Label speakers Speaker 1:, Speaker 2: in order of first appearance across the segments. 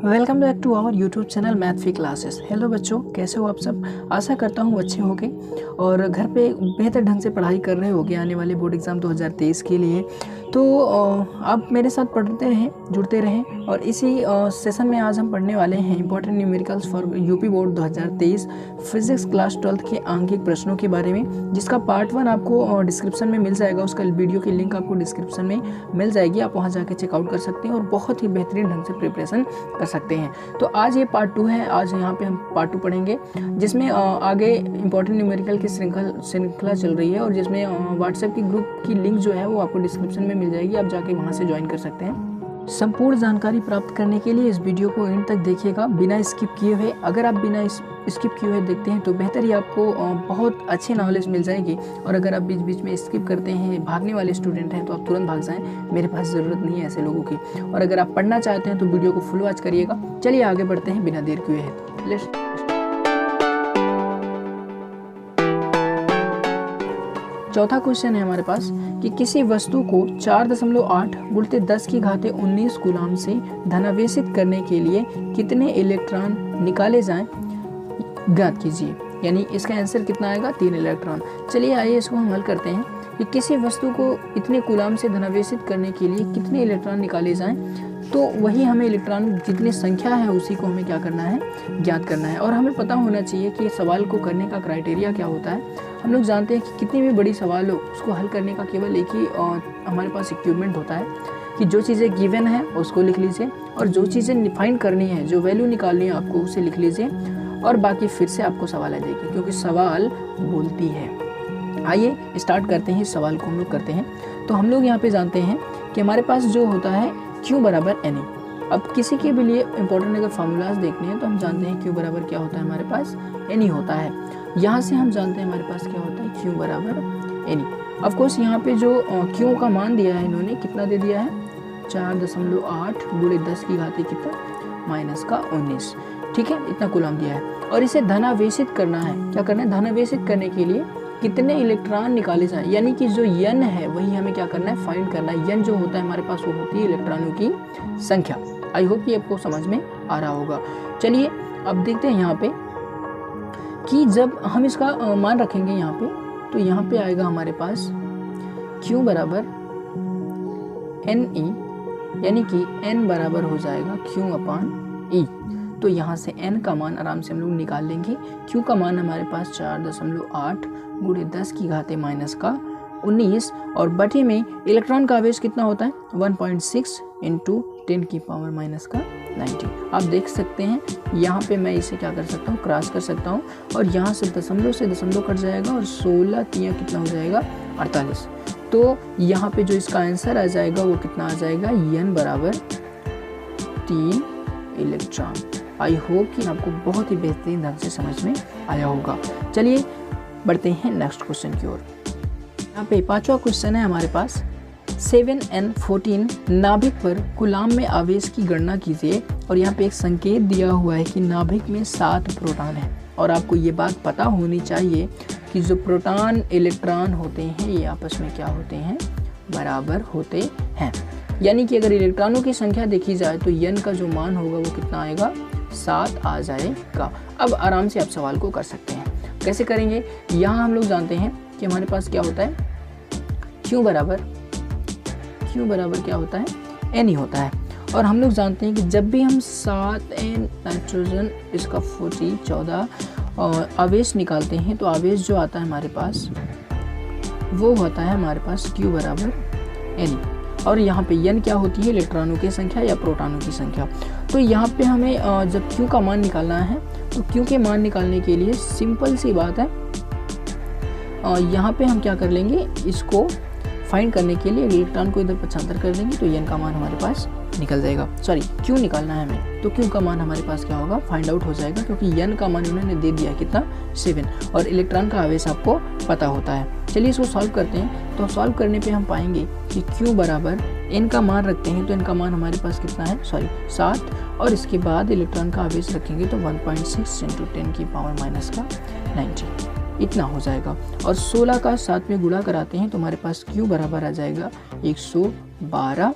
Speaker 1: Welcome back to our YouTube channel math fee classes. Hello बच्चों, कैसे हो आप सब। आशा करता हूँ अच्छे होंगे और घर पे बेहतर ढंग से पढ़ाई कर रहे होंगे आने वाले बोर्ड एग्ज़ाम 2023 के लिए। तो आप मेरे साथ पढ़ते रहें, जुड़ते रहें। और इसी सेशन में आज हम पढ़ने वाले हैं important numericals for UP board 2023 physics class 12th के आंकिक प्रश्नों के बारे में, जिसका पार्ट 1 आपको डिस्क्रिप्शन में मिल जाएगा। उसका वीडियो की लिंक आपको डिस्क्रिप्शन में मिल जाएगी, आप वहाँ जाके चेकआउट कर सकते हैं और बहुत ही बेहतरीन ढंग से प्रिपरेशन कर सकते हैं। तो आज ये पार्ट 2 है। आज यहाँ पे हम पार्ट 2 पढ़ेंगे, जिसमें आगे इंपॉर्टेंट न्यूमेरिकल की श्रृंखला चल रही है और जिसमें व्हाट्सएप की ग्रुप की लिंक जो है वो आपको डिस्क्रिप्शन में मिल जाएगी, आप जाके वहाँ से ज्वाइन कर सकते हैं। संपूर्ण जानकारी प्राप्त करने के लिए इस वीडियो को एंड तक देखिएगा बिना स्किप किए हुए। अगर आप बिना स्किप किए हुए देखते हैं तो बेहतर ही आपको बहुत अच्छी नॉलेज मिल जाएगी। और अगर आप बीच बीच में स्किप करते हैं, भागने वाले स्टूडेंट हैं, तो आप तुरंत भाग जाएं, मेरे पास ज़रूरत नहीं है ऐसे लोगों की। और अगर आप पढ़ना चाहते हैं तो वीडियो को फुल वॉच करिएगा। चलिए आगे बढ़ते हैं बिना देर किए हुए। लेट्स चौथा क्वेश्चन है हमारे पास कि किसी वस्तु को 4.8 गुणित 10 की घाते 19 कूलाम से धनावेशित करने के लिए कितने इलेक्ट्रॉन निकाले जाएं, ज्ञात कीजिए। यानी इसका आंसर कितना आएगा, 3 इलेक्ट्रॉन। चलिए आइए इसको हम हल करते हैं कि किसी वस्तु को इतने कूलाम से धनावेशित करने के लिए कितने इलेक्ट्रॉन निकाले जाएं। तो वही हमें इलेक्ट्रॉन जितनी संख्या है उसी को हमें क्या करना है, ज्ञात करना है। और हमें पता होना चाहिए कि सवाल को करने का क्राइटेरिया क्या होता है। हम लोग जानते हैं कि कितनी भी बड़ी सवाल हो उसको हल करने का केवल एक ही हमारे पास इक्विपमेंट होता है कि जो चीज़ें गिवन है उसको लिख लीजिए और जो चीज़ें फाइंड करनी है, जो वैल्यू निकालनी है आपको, उसे लिख लीजिए और बाकी फिर से आपको सवाल आ जाएगी, क्योंकि सवाल बोलती है। आइए स्टार्ट करते हैं, इस सवाल को हम लोग करते हैं। तो हम लोग यहाँ पे जानते हैं कि हमारे पास जो होता है Q बराबर NE। अब किसी के भी लिए इंपॉर्टेंट अगर फार्मूलाज देखने हैं तो हम जानते हैं Q बराबर क्या होता है, हमारे पास NE होता है। यहाँ से हम जानते हैं हमारे पास क्या होता है, Q बराबर NE। ऑफकोर्स यहाँ पे जो Q का मान दिया है इन्होंने, कितना दे दिया है, 4.8 गुणे 10 की घाते कितना, माइनस का 19। ठीक है, इतना कूलाम दिया है और इसे धनावेशित करना है। क्या करना है, धनावेशित करने के लिए कितने इलेक्ट्रॉन निकाले जाएं, यानी कि जो n है वही हमें क्या करना है, फाइंड करना है। n जो होता है हमारे पास वो होती है इलेक्ट्रॉनों की संख्या। आई होप कि आपको समझ में आ रहा होगा। चलिए अब देखते हैं यहाँ पे कि जब हम इसका मान रखेंगे यहाँ पे, तो यहाँ पे आएगा हमारे पास Q बराबर NE, यानी कि n बराबर हो जाएगा Q अपान E। तो यहाँ से n का मान आराम से हम लोग निकाल लेंगे। Q का मान हमारे पास 4.8 गुणे 10 की घाते माइनस का 19 और बटे में इलेक्ट्रॉन का आवेश कितना होता है, 1.6 इंटू 10 की पावर माइनस का 90। आप देख सकते हैं यहाँ पे मैं इसे क्या कर सकता हूँ, क्रॉस कर सकता हूँ और यहाँ से दशमलव कट जाएगा और 16 तिया कितना हो जाएगा, 48। तो यहाँ पे जो इसका आंसर आ जाएगा वो कितना आ जाएगा, n बराबर 3 इलेक्ट्रॉन। आई होप कि आपको बहुत ही बेहतरीन ढंग से समझ में आया होगा। चलिए बढ़ते हैं नेक्स्ट क्वेश्चन की ओर। यहाँ पे पांचवा क्वेश्चन है हमारे पास, 7n14 नाभिक पर कूलाम में आवेश की गणना कीजिए। और यहाँ पे एक संकेत दिया हुआ है कि नाभिक में 7 प्रोटॉन है और आपको ये बात पता होनी चाहिए कि जो प्रोटॉन इलेक्ट्रॉन होते हैं ये आपस में क्या होते हैं, बराबर होते हैं। यानी कि अगर इलेक्ट्रॉनों की संख्या देखी जाए तो n का जो मान होगा वो कितना आएगा, 7 आ जाएगा। अब आराम से आप सवाल को कर सकते हैं। कैसे करेंगे, यहाँ हम लोग जानते हैं कि हमारे पास क्या होता है, Q बराबर क्या होता है, NE होता है। और हम लोग जानते हैं कि जब भी हम 7n नाइट्रोजन इसका 14 आवेश निकालते हैं तो आवेश जो आता है हमारे पास वो होता है हमारे पास Q बराबर NE। और यहाँ पे n क्या होती है, इलेक्ट्रॉनों की संख्या या प्रोटॉनों की संख्या। तो यहाँ पे हमें जब Q का मान निकालना है तो Q के मान निकालने के लिए सिंपल सी बात है, यहाँ पे हम क्या कर लेंगे, इसको फाइंड करने के लिए इलेक्ट्रॉन को इधर 75 कर देंगे तो n का मान हमारे पास निकल जाएगा। सॉरी, Q निकालना है हमें, तो Q का मान हमारे पास क्या होगा, फाइंड आउट हो जाएगा, क्योंकि n का मान उन्होंने दे दिया कितना, 7 और इलेक्ट्रॉन का आवेश आपको पता होता है। चलिए इसको सॉल्व करते हैं। तो सॉल्व करने पे हम पाएंगे कि Q बराबर n का मान रखते हैं तो n का मान हमारे पास कितना है, 7 और इसके बाद इलेक्ट्रॉन का आवेश रखेंगे तो 1.6 इंटू 10 की पावर माइनस का 90, इतना हो जाएगा। और 16 का 7 में गुणा कराते हैं तो हमारे पास Q बराबर आ जाएगा 112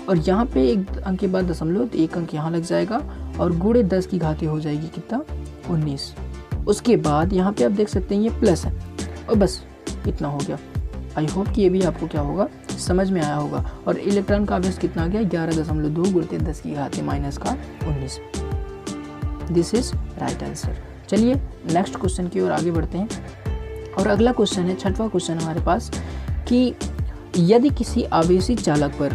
Speaker 1: और यहाँ पे एक अंक के बाद दशमलव, तो एक अंक यहाँ लग जाएगा और गुणे 10 की घाती हो जाएगी कितना, 19। उसके बाद यहाँ पे आप देख सकते हैं ये प्लस है और बस इतना हो गया। आई होप कि ये भी आपको क्या होगा, समझ में आया होगा। और इलेक्ट्रॉन का आवेश कितना आ गया, 11.2 गुणित 10 की घाती माइनस का 19। This is right answer. चलिए नेक्स्ट क्वेश्चन की ओर आगे बढ़ते हैं। और अगला क्वेश्चन है, छठवां क्वेश्चन हमारे पास, कि यदि किसी आवेशी चालक पर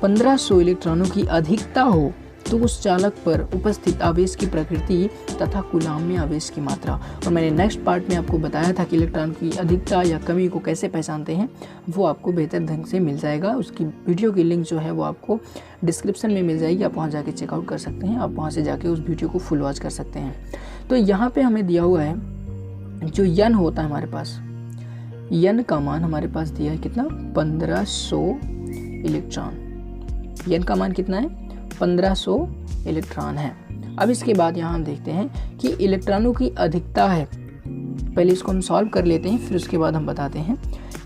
Speaker 1: 1500 इलेक्ट्रॉनों की अधिकता हो तो उस चालक पर उपस्थित आवेश की प्रकृति तथा कूलाम में आवेश की मात्रा। और मैंने नेक्स्ट पार्ट में आपको बताया था कि इलेक्ट्रॉन की अधिकता या कमी को कैसे पहचानते हैं, वो आपको बेहतर ढंग से मिल जाएगा। उसकी वीडियो की लिंक जो है वो आपको डिस्क्रिप्शन में मिल जाएगी, आप वहाँ जाके चेकआउट कर सकते हैं, आप वहाँ से जाके उस वीडियो को फुल वॉच कर सकते हैं। तो यहाँ पर हमें दिया हुआ है जो यन होता है हमारे पास, यन का मान हमारे पास दिया है कितना, 1500 इलेक्ट्रॉन। यन का मान कितना है, 1500 इलेक्ट्रॉन है। अब इसके बाद यहाँ हम देखते हैं कि इलेक्ट्रॉनों की अधिकता है। पहले इसको हम सॉल्व कर लेते हैं, फिर उसके बाद हम बताते हैं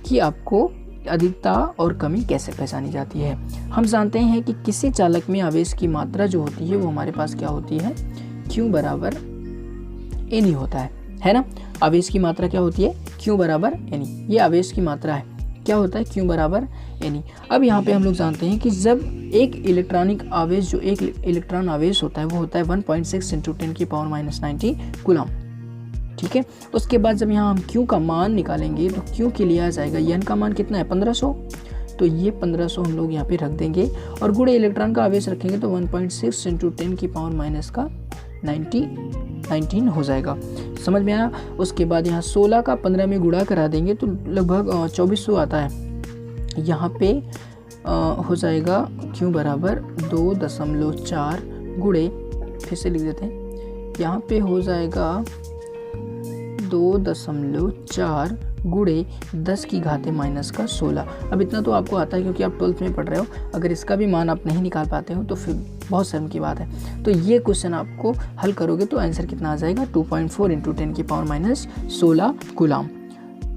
Speaker 1: कि आपको अधिकता और कमी कैसे पहचानी जाती है। हम जानते हैं कि किसी चालक में आवेश की मात्रा जो होती है वो हमारे पास क्या होती है, Q बराबर N होता है ना। आवेश की मात्रा क्या होती है, Q बराबर N। ये आवेश की मात्रा है, क्या होता है, Q बराबर N। अब यहाँ पे हम लोग जानते हैं कि जब एक इलेक्ट्रॉनिक आवेश, जो एक इलेक्ट्रॉन आवेश होता है वो होता है 1.6 × 10⁻⁻90 कूलम, ठीक है। उसके बाद जब यहाँ हम Q का मान निकालेंगे तो Q के लिए आ जाएगा, N का मान कितना है, 1500, तो ये 1500 हम लोग यहाँ पे रख देंगे और गुणे इलेक्ट्रॉन का आवेश रखेंगे तो 1.6 × 10⁻⁻19 हो जाएगा। समझ में आया। उसके बाद यहाँ 16 का 15 में गुणा करा देंगे तो लगभग 2400 आता है। यहाँ पे हो जाएगा Q बराबर 2.4 गुणे, फिर से लिख देते हैं, यहाँ पे हो जाएगा 2.4 गुणे 10 की घाते माइनस का 16। अब इतना तो आपको आता है क्योंकि आप 12th में पढ़ रहे हो। अगर इसका भी मान आप नहीं निकाल पाते हो तो फिर बहुत शर्म की बात है। तो ये क्वेश्चन आपको हल करोगे तो आंसर कितना आ जाएगा, 2.4 × 10⁻⁻16 कूलम,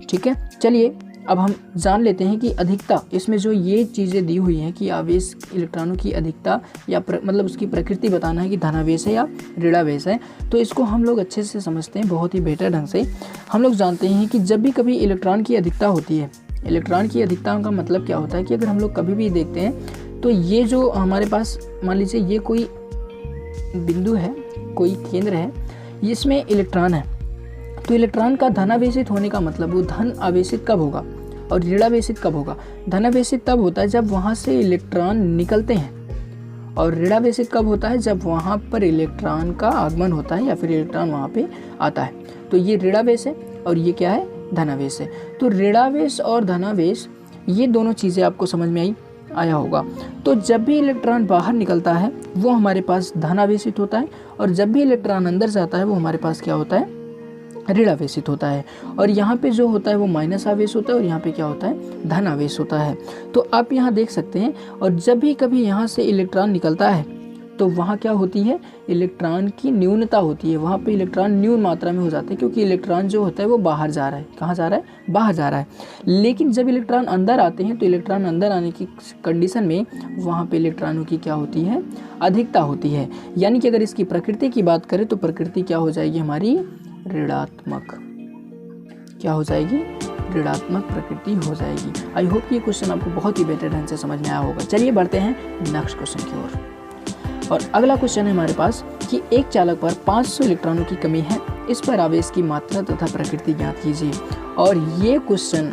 Speaker 1: ठीक है। चलिए अब हम जान लेते हैं कि अधिकता, इसमें जो ये चीज़ें दी हुई हैं कि आवेश इलेक्ट्रॉनों की अधिकता या मतलब उसकी प्रकृति बताना है कि धनावेश है या ऋणावेश है, तो इसको हम लोग अच्छे से समझते हैं, बहुत ही बेहतर ढंग से। हम लोग जानते हैं कि जब भी कभी इलेक्ट्रॉन की अधिकता होती है, इलेक्ट्रॉन की अधिकता का मतलब क्या होता है कि अगर हम लोग कभी भी देखते हैं तो ये जो हमारे पास, मान लीजिए ये कोई बिंदु है, कोई केंद्र है, इसमें इलेक्ट्रॉन है, तो इलेक्ट्रॉन का धनावेशित होने का मतलब वो धन आवेशित कब होगा और ऋणावेशित कब होगा। धनावेशित तब होता है जब वहाँ से इलेक्ट्रॉन निकलते हैं, और ऋणावेशित कब होता है, जब वहाँ पर इलेक्ट्रॉन का आगमन होता है या फिर इलेक्ट्रॉन वहाँ पे आता है। तो ये ऋणावेश है और ये क्या है, धनावेश है। तो ऋणावेश और धनावेश ये दोनों चीज़ें आपको समझ में आया होगा। तो जब भी इलेक्ट्रॉन बाहर निकलता है वो हमारे पास धनावेशित होता है, और जब भी इलेक्ट्रॉन अंदर जाता है वो हमारे पास क्या होता है, ऋणावेशित होता है। और यहाँ पे जो होता है वो माइनस आवेश होता है और यहाँ पे क्या होता है, धन आवेश होता है। तो आप यहाँ देख सकते हैं। और जब भी कभी यहाँ से इलेक्ट्रॉन निकलता है तो वहाँ क्या होती है, इलेक्ट्रॉन की न्यूनता होती है, वहाँ पे इलेक्ट्रॉन न्यून मात्रा में हो जाते हैं, क्योंकि इलेक्ट्रॉन जो होता है वो बाहर जा रहा है। कहाँ जा रहा है, बाहर जा रहा है। लेकिन जब इलेक्ट्रॉन अंदर आते हैं तो इलेक्ट्रॉन अंदर आने की कंडीशन में वहाँ पे इलेक्ट्रॉनों की क्या होती है, अधिकता होती है। यानी कि अगर इसकी प्रकृति की बात करें तो प्रकृति क्या हो जाएगी हमारी, ऋणात्मक। क्या हो जाएगी, ऋणात्मक प्रकृति हो जाएगी। आई होप ये क्वेश्चन आपको बहुत ही बेहतर ढंग से समझ में आया होगा। चलिए बढ़ते हैं नेक्स्ट क्वेश्चन की ओर। और अगला क्वेश्चन है हमारे पास कि एक चालक पर 500 इलेक्ट्रॉनों की कमी है, इस पर आवेश की मात्रा तथा प्रकृति ज्ञात कीजिए। और ये क्वेश्चन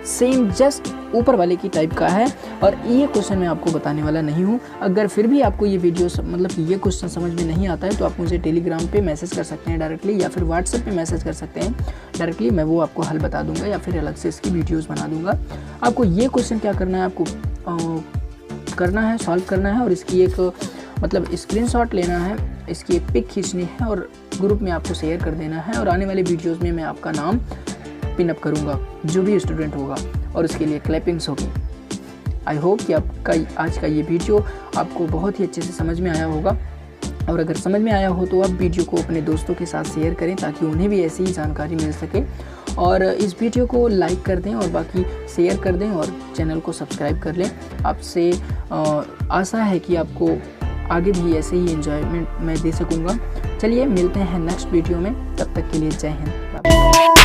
Speaker 1: सेम जस्ट ऊपर वाले की टाइप का है, और ये क्वेश्चन मैं आपको बताने वाला नहीं हूँ। अगर फिर भी आपको ये वीडियो मतलब ये क्वेश्चन समझ में नहीं आता है तो आप मुझे टेलीग्राम पे मैसेज कर सकते हैं डायरेक्टली, या फिर व्हाट्सएप पे मैसेज कर सकते हैं डायरेक्टली। मैं वो आपको हल बता दूंगा या फिर अलग से इसकी वीडियोज़ बना दूंगा। आपको ये क्वेश्चन क्या करना है, आपको करना है, सॉल्व करना है, और इसकी एक मतलब स्क्रीनशॉट लेना है, इसकी एक पिक खींचनी है और ग्रुप में आपको शेयर कर देना है। और आने वाले वीडियोज़ में मैं आपका नाम पिनअप करूँगा, जो भी स्टूडेंट होगा, और उसके लिए क्लैपिंग्स होगी। आई होप कि आपका आज का ये वीडियो आपको बहुत ही अच्छे से समझ में आया होगा। और अगर समझ में आया हो तो आप वीडियो को अपने दोस्तों के साथ शेयर करें ताकि उन्हें भी ऐसी ही जानकारी मिल सके। और इस वीडियो को लाइक कर दें और बाकी शेयर कर दें और चैनल को सब्सक्राइब कर लें। आपसे आशा है कि आपको आगे भी ऐसे ही एंजॉयमेंट मैं दे सकूँगा। चलिए मिलते हैं नेक्स्ट वीडियो में, तब तक के लिए जय हिंद।